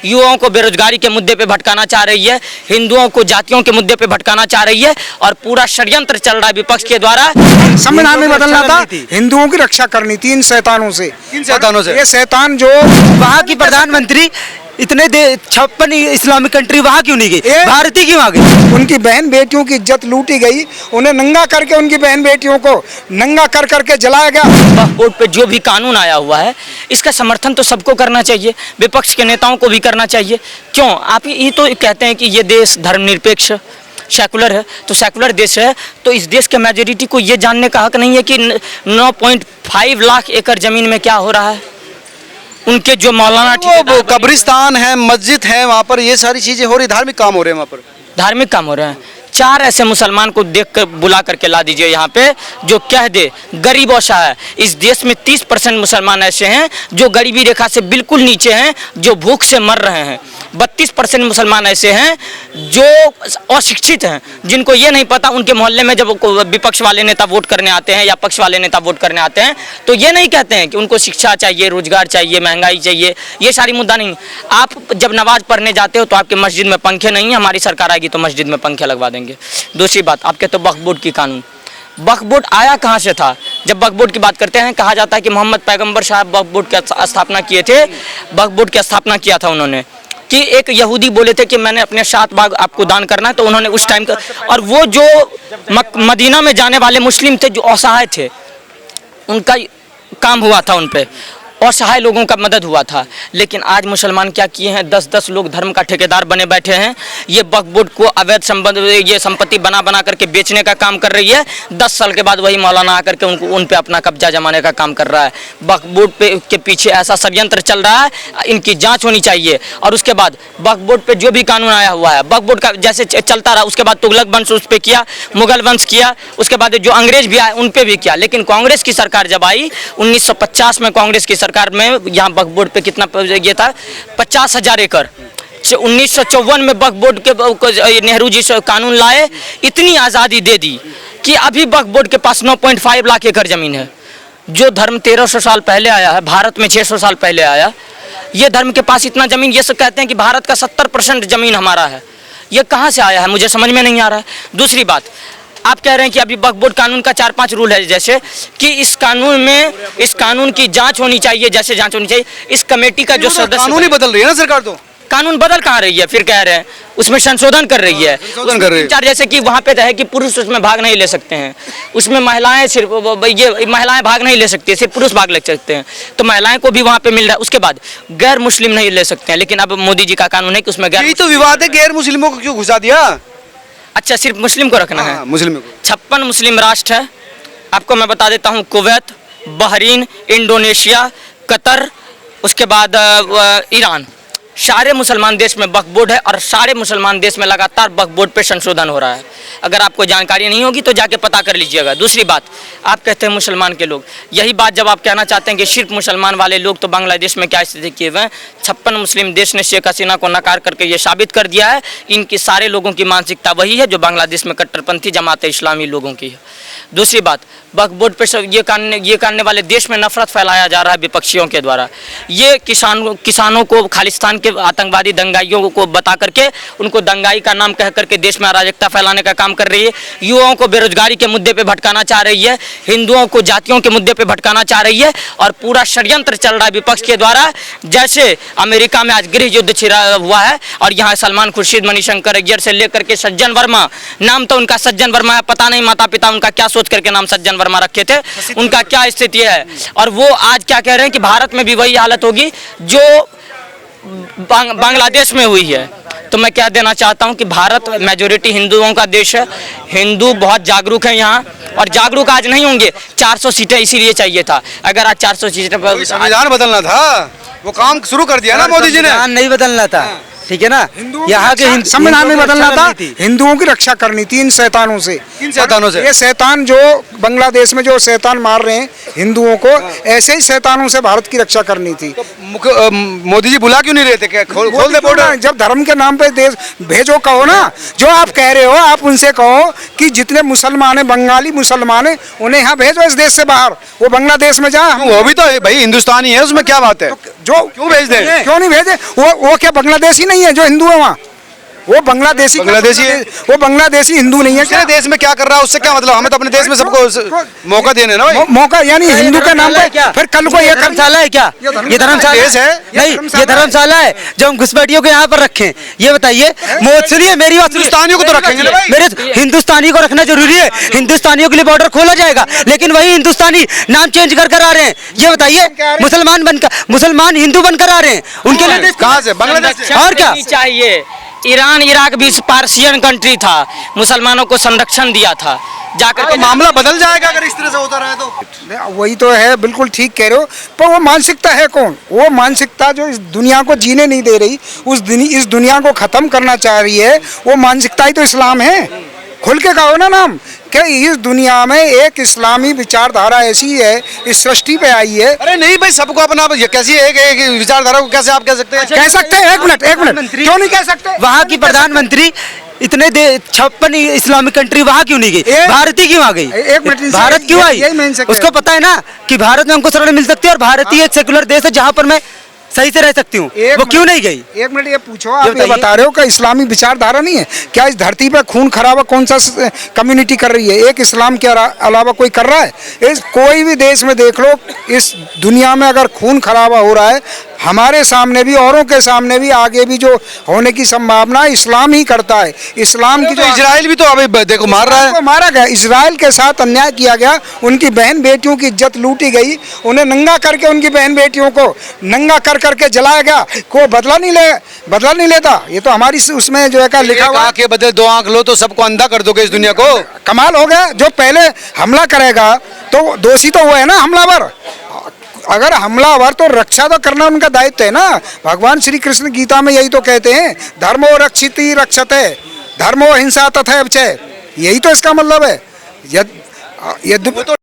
युवाओं को बेरोजगारी के मुद्दे पे भटकाना चाह रही है, हिंदुओं को जातियों के मुद्दे पे भटकाना चाह रही है और पूरा षड्यंत्र चल रहा है विपक्ष के द्वारा। संविधान में बदलना था, हिंदुओं की रक्षा करनी थी इन शैतानों से। किन शैतानों से? ये शैतान जो वहाँ की प्रधानमंत्री इतने 56 इस्लामिक कंट्री वहाँ क्यों नहीं गई, भारत ही क्यों आ गई? उनकी बहन बेटियों की इज्जत लूटी गई, उन्हें नंगा करके उनकी बहन बेटियों को नंगा कर करके जलाया गया। वक्फ बोर्ड पे जो भी कानून आया हुआ है इसका समर्थन तो सबको करना चाहिए, विपक्ष के नेताओं को भी करना चाहिए। क्यों आप ये तो कहते हैं कि ये देश धर्मनिरपेक्ष सेकुलर है, तो सेकुलर देश है तो इस देश के मेजोरिटी को ये जानने का हक नहीं है कि 9.5 लाख एकड़ जमीन में क्या हो रहा है। उनके जो मौलाना वो कब्रिस्तान है, मस्जिद है, वहाँ पर ये सारी चीजें हो रही, धार्मिक काम हो रहे हैं वहाँ पर। धार्मिक काम हो रहे हैं। 4 ऐसे मुसलमान को देख कर बुला करके ला दीजिए यहाँ पे जो कह दे गरीब और है। इस देश में 30% मुसलमान ऐसे हैं जो गरीबी रेखा से बिल्कुल नीचे हैं, जो भूख से मर रहे हैं। 32% मुसलमान ऐसे हैं जो अशिक्षित हैं, जिनको ये नहीं पता, उनके मोहल्ले में जब विपक्ष वाले नेता वोट करने आते हैं या पक्ष वाले नेता वोट करने आते हैं तो ये नहीं कहते हैं कि उनको शिक्षा चाहिए, रोजगार चाहिए, महंगाई चाहिए, ये सारी मुद्दा नहीं। आप जब नमाज पढ़ने जाते हो तो आपके मस्जिद में पंखे नहीं है, हमारी सरकार आएगी तो मस्जिद में पंखे लगवा देंगे। दूसरी बात, आप कहते हो वक्फ बोर्ड की कानून, वक्फ बोर्ड आया कहाँ से था? जब वक्फ बोर्ड की बात करते हैं कहा जाता है कि मोहम्मद पैगंबर साहब वक्फ बोर्ड की स्थापना किए थे। वक्फ बोर्ड की स्थापना किया था उन्होंने कि एक यहूदी बोले थे कि मैंने अपने 7 बाग आपको दान करना है, तो उन्होंने उस टाइम का, और वो जो मदीना में जाने वाले मुस्लिम थे जो असहाय थे उनका काम हुआ था, उन पे असहाय लोगों का मदद हुआ था। लेकिन आज मुसलमान क्या किए हैं, 10-10 लोग धर्म का ठेकेदार बने बैठे हैं। ये वक्फ बोर्ड को अवैध ये संपत्ति बना करके बेचने का काम कर रही है। 10 साल के बाद वही मौलाना आकर के उन पे अपना कब्जा जमाने का काम कर रहा है। वक्फ बोर्ड के पीछे ऐसा षड्यंत्र चल रहा है, इनकी जाँच होनी चाहिए। और उसके बाद वक्फ बोर्ड पर जो भी कानून आया हुआ है, वक्फ बोर्ड का जैसे चलता रहा, उसके बाद तुगलक वंश उस पर किया, मुगल वंश किया, उसके बाद जो अंग्रेज भी आए उन पर भी किया। लेकिन कांग्रेस की सरकार जब आई 1950 में, कांग्रेस की सरकार में यहाँ वक्फ बोर्ड पे कितना ये था, 50,000 एकड़। 1954 में वक्फ बोर्ड के नेहरू जी से कानून लाए, इतनी आज़ादी दे दी कि अभी वक्फ बोर्ड के पास 9.5 लाख एकड़ जमीन है। जो धर्म 1300 साल पहले आया है, भारत में 600 साल पहले आया, ये धर्म के पास इतना जमीन, ये सब कहते हैं कि भारत का 70% जमीन हमारा है। ये कहाँ से आया है, मुझे समझ में नहीं आ रहा है। दूसरी बात, आप कह रहे हैं कि अभी वक्फ बोर्ड कानून का 4-5 रूल है, जैसे कि इस कानून में, इस कानून की जांच होनी चाहिए, जैसे जांच होनी चाहिए। इस कमेटी का जो सदस्य, कानून ही बदल रही है ना सरकार, तो कानून बदल कहाँ रही है, फिर कह रहे हैं उसमें संशोधन कर रही है। संशोधन कर रही है। जैसे कि वहाँ पे है कि पुरुष उसमें भाग नहीं ले सकते हैं, उसमें महिलाएं सिर्फ ये महिलाएं भाग नहीं ले सकती, सिर्फ पुरुष भाग ले सकते हैं, तो महिलाएं को भी वहाँ पे मिल रहा है। उसके बाद गैर मुस्लिम नहीं ले सकते हैं, लेकिन अब मोदी जी का कानून है कि उसमें यही तो विवाद है, गैर मुस्लिमों को क्यों घुसा दिया? अच्छा, सिर्फ मुस्लिम को रखना है? मुस्लिम 56 मुस्लिम राष्ट्र है, आपको मैं बता देता हूँ, कुवैत, बहरीन, इंडोनेशिया, कतर, उसके बाद ईरान, सारे मुसलमान देश में वक्फ बोर्ड है और सारे मुसलमान देश में लगातार वक्फ बोर्ड पे संशोधन हो रहा है। अगर आपको जानकारी नहीं होगी तो जाके पता कर लीजिएगा। दूसरी बात, आप कहते हैं मुसलमान के लोग, यही बात जब आप कहना चाहते हैं कि सिर्फ मुसलमान वाले लोग, तो बांग्लादेश में क्या स्थिति किए हुए हैं? 56 मुस्लिम देश ने शेख हसीना को नकार करके ये साबित कर दिया है इनकी सारे लोगों की मानसिकता वही है जो बांग्लादेश में कट्टरपंथी जमात इस्लामी लोगों की है। दूसरी बात, वक्फ बोर्ड पे ये करने वाले देश में नफरत फैलाया जा रहा है विपक्षियों के द्वारा। ये किसानों को खालिस्तान के आतंकवादी दंगाइयों को बता करके उनको दंगाई का नाम कह करके देश में अराजकता फैलाने का काम कर रही है। युवाओं को बेरोजगारी के मुद्दे पे भटकाना चाह रही है, हिंदुओं को जातियों के मुद्दे पे भटकाना चाह रही है और पूरा षड्यंत्र चल रहा है विपक्ष के द्वारा। जैसे अमेरिका में आज गृह युद्ध छिड़ा हुआ है और यहाँ सलमान खुर्शीद, मणिशंकर अय्यर से लेकर के सज्जन वर्मा, नाम तो उनका सज्जन वर्मा है, पता नहीं माता पिता उनका क्या सोच करके नाम सज्जन वर्मा रखे थे, उनका क्या स्थिति है। और वो आज क्या कह रहे हैं कि भारत में भी वही हालत होगी जो बांग्लादेश में हुई है। तो मैं क्या देना चाहता हूं कि भारत मेजोरिटी हिंदुओं का देश है, हिंदू बहुत जागरूक है यहाँ, और जागरूक आज नहीं होंगे। 400 सीटें इसीलिए चाहिए था, अगर आज 400 सीटें पर संविधान बदलना था, वो काम शुरू कर दिया ना मोदी जी ने। संविधान नहीं बदलना था, ठीक है ना। यहाँ के संविधान में बदलना था, थी। हिंदुओं की रक्षा करनी थी इन शैतानों से। किन शैतानों से? ये शैतान जो बांग्लादेश में जो शैतान मार रहे हैं हिंदुओं को, ऐसे ही शैतानों से भारत की रक्षा करनी थी। मोदी जी बुला क्यों नहीं रहे थे? क्या खोल दे बॉर्डर? जब धर्म के नाम पे देश भेजो, कहो ना जो आप कह रहे हो, आप उनसे कहो कि जितने मुसलमान हैं, बंगाली मुसलमान हैं, उन्हें यहाँ भेजो इस देश से बाहर, वो बांग्लादेश में जा। वो भी तो भाई हिंदुस्तानी है, उसमें क्या बात है? जो क्यों भेज दें? क्यों नहीं भेजे? वो क्या बांग्लादेशी नहीं है जो हिंदू है वहाँ? वो बांग्लादेशी है। वो बांग्लादेशी हिंदू नहीं है क्या? दूसरे देश में क्या कर रहा है उससे क्या मतलब? हमें तो अपने देश में सबको मौका देने ना भाई। मौका यानी हिंदू के नाम पे क्या? फिर कल को ये धर्मशाला है क्या? ये धर्मशाला देश है? नहीं, ये धर्मशाला है जो हम घुसपैठियों को यहाँ पर रखें। ये बताइए, सुनिए मेरी बात, हिंदुस्तानियों को तो रखेंगे ना भाई। मेरे हिंदुस्तानी को रखना जरूरी है, हिंदुस्तानियों के लिए बॉर्डर खोला जाएगा, लेकिन वही हिंदुस्तानी नाम चेंज कर आ रहे हैं। ये बताइए, मुसलमान हिंदू बनकर आ रहे हैं, उनके लिए कहाँ से? बांग्लादेश से? और क्या चाहिए? ईरान इराक भी पार्सियन कंट्री था, मुसलमानों को संरक्षण दिया था, जाकर के मामला बदल जाएगा अगर इस तरह से होता रहे तो। वही तो है, बिल्कुल ठीक कह रहे हो, पर वो मानसिकता है कौन? वो मानसिकता जो इस दुनिया को जीने नहीं दे रही, इस दुनिया को खत्म करना चाह रही है, वो मानसिकता ही तो इस्लाम है। खुल के कहो ना नाम, क्या इस दुनिया में एक इस्लामी विचारधारा ऐसी है, इस सृष्टि पे आई है। अरे नहीं भाई, सबको अपना ये कैसी एक विचारधारा को कैसे आप कह सकते हैं? कह सकते हैं? एक मिनट, क्यों नहीं कह सकते? वहाँ की प्रधानमंत्री इतने 56 इस्लामिक कंट्री वहाँ क्यों नहीं गई? भारत ही क्यों आ गई? एक मिनट, भारत क्यों आई? यही मैं इनसे कह उसको पता है ना कि भारत में हमको शरण मिल सकती है, और भारत ही एक सेकुलर देश है जहाँ पर मैं सही से रह सकती हूँ। वो क्यों नहीं गई? एक मिनट, ये पूछो, आप ये बता रहे हो कि इस्लामी विचारधारा नहीं है क्या? इस धरती पे खून खराबा कौन सा कम्युनिटी कर रही है? एक इस्लाम के अलावा कोई कर रहा है? इस कोई भी देश में देख लो, इस दुनिया में अगर खून खराबा हो रहा है, हमारे सामने भी औरों के सामने भी आगे भी जो होने की संभावना इस्लाम ही करता है। इस्लाम की जो इजराइल भी तो अभी देखो मार रहा है, मारा गया, इजराइल के साथ अन्याय किया गया, उनकी बहन बेटियों की इज्जत लूटी गई, उन्हें नंगा करके उनकी बहन बेटियों को नंगा कर करके जलाया गया, को बदला नहीं लेता। ये तो हमारी उसमें जो है का लिखा हुआ, के बदले 2 आंख लो तो सबको अंधा कर दोगे इस दुनिया को। कमाल हो गया। जो पहले हमला करेगा तो दोषी तो वो है ना हमलावर। अगर हमलावर तो रक्षा तो करना उनका दायित्व है ना। भगवान श्री कृष्ण गीता में यही तो कहते हैं, धर्मो रक्षिति रक्षते, धर्मो हिंसा तथा क्षय। यही तो इसका मतलब है। वो तो